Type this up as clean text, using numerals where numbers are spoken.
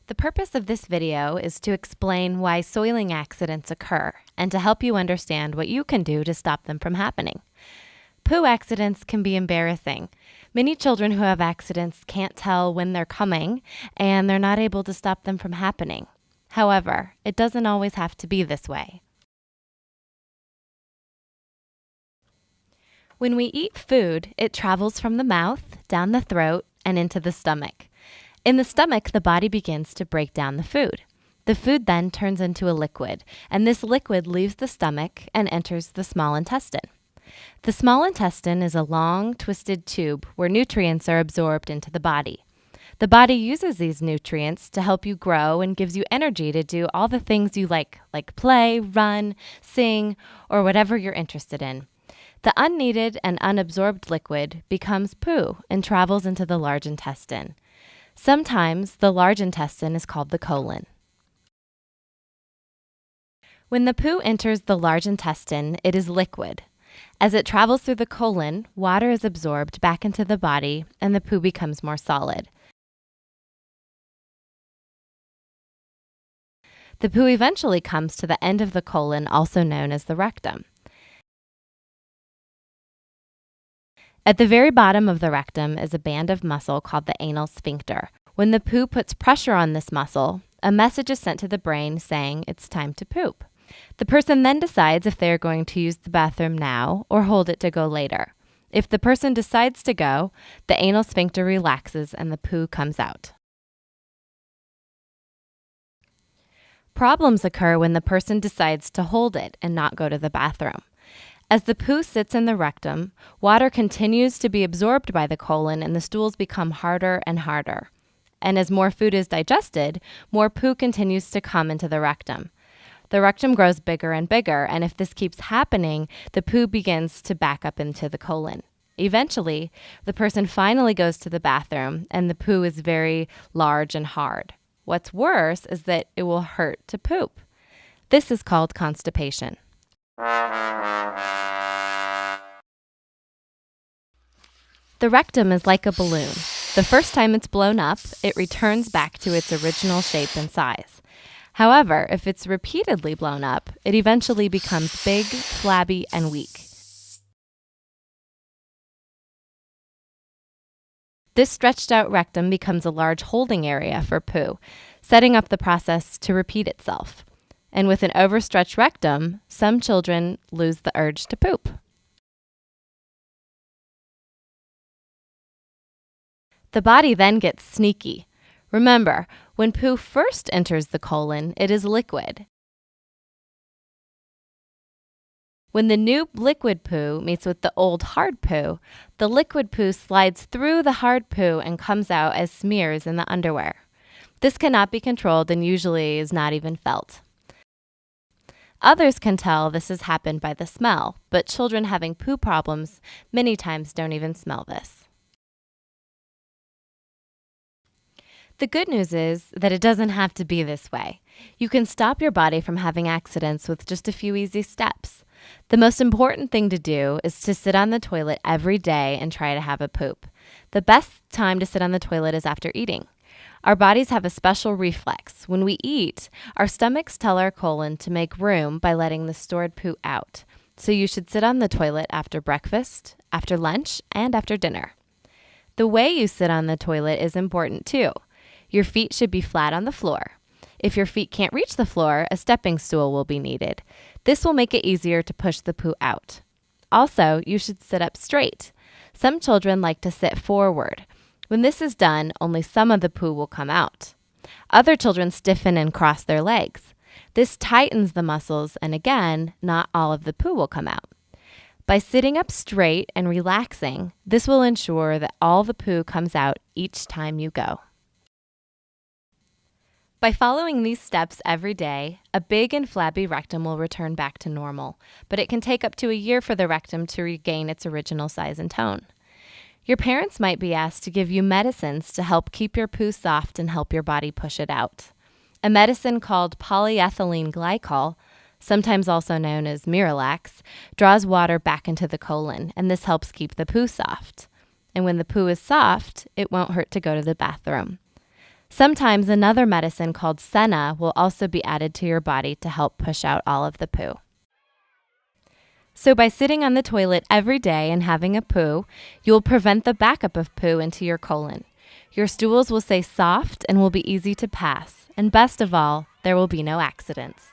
The purpose of this video is to explain why soiling accidents occur and to help you understand what you can do to stop them from happening. Poo accidents can be embarrassing. Many children who have accidents can't tell when they're coming, and they're not able to stop them from happening. However, it doesn't always have to be this way. When we eat food, it travels from the mouth, down the throat, and into the stomach. In the stomach, the body begins to break down the food. The food then turns into a liquid, and this liquid leaves the stomach and enters the small intestine. The small intestine is a long, twisted tube where nutrients are absorbed into the body. The body uses these nutrients to help you grow and gives you energy to do all the things you like play, run, sing, or whatever you're interested in. The unneeded and unabsorbed liquid becomes poo and travels into the large intestine. Sometimes the large intestine is called the colon. When the poo enters the large intestine, it is liquid. As it travels through the colon, water is absorbed back into the body and the poo becomes more solid. The poo eventually comes to the end of the colon, also known as the rectum. At the very bottom of the rectum is a band of muscle called the anal sphincter. When the poo puts pressure on this muscle, a message is sent to the brain saying it's time to poop. The person then decides if they are going to use the bathroom now or hold it to go later. If the person decides to go, the anal sphincter relaxes and the poo comes out. Problems occur when the person decides to hold it and not go to the bathroom. As the poo sits in the rectum, water continues to be absorbed by the colon and the stools become harder and harder. And as more food is digested, more poo continues to come into the rectum. The rectum grows bigger and bigger, and if this keeps happening, the poo begins to back up into the colon. Eventually, the person finally goes to the bathroom, and the poo is very large and hard. What's worse is that it will hurt to poop. This is called constipation. The rectum is like a balloon. The first time it's blown up, it returns back to its original shape and size. However, if it's repeatedly blown up, it eventually becomes big, flabby, and weak. This stretched out rectum becomes a large holding area for poo, setting up the process to repeat itself. And with an overstretched rectum, some children lose the urge to poop. The body then gets sneaky. Remember, when poo first enters the colon, it is liquid. When the new liquid poo meets with the old hard poo, the liquid poo slides through the hard poo and comes out as smears in the underwear. This cannot be controlled and usually is not even felt. Others can tell this has happened by the smell, but children having poo problems many times don't even smell this. The good news is that it doesn't have to be this way. You can stop your body from having accidents with just a few easy steps. The most important thing to do is to sit on the toilet every day and try to have a poop. The best time to sit on the toilet is after eating. Our bodies have a special reflex. When we eat, our stomachs tell our colon to make room by letting the stored poo out. So you should sit on the toilet after breakfast, after lunch, and after dinner. The way you sit on the toilet is important too. Your feet should be flat on the floor. If your feet can't reach the floor, a stepping stool will be needed. This will make it easier to push the poo out. Also, you should sit up straight. Some children like to sit forward. When this is done, only some of the poo will come out. Other children stiffen and cross their legs. This tightens the muscles, and again, not all of the poo will come out. By sitting up straight and relaxing, this will ensure that all the poo comes out each time you go. By following these steps every day, a big and flabby rectum will return back to normal, but it can take up to a year for the rectum to regain its original size and tone. Your parents might be asked to give you medicines to help keep your poo soft and help your body push it out. A medicine called polyethylene glycol, sometimes also known as Miralax, draws water back into the colon, and this helps keep the poo soft. And when the poo is soft, it won't hurt to go to the bathroom. Sometimes another medicine called senna will also be added to your body to help push out all of the poo. So by sitting on the toilet every day and having a poo, you will prevent the backup of poo into your colon. Your stools will stay soft and will be easy to pass. And best of all, there will be no accidents.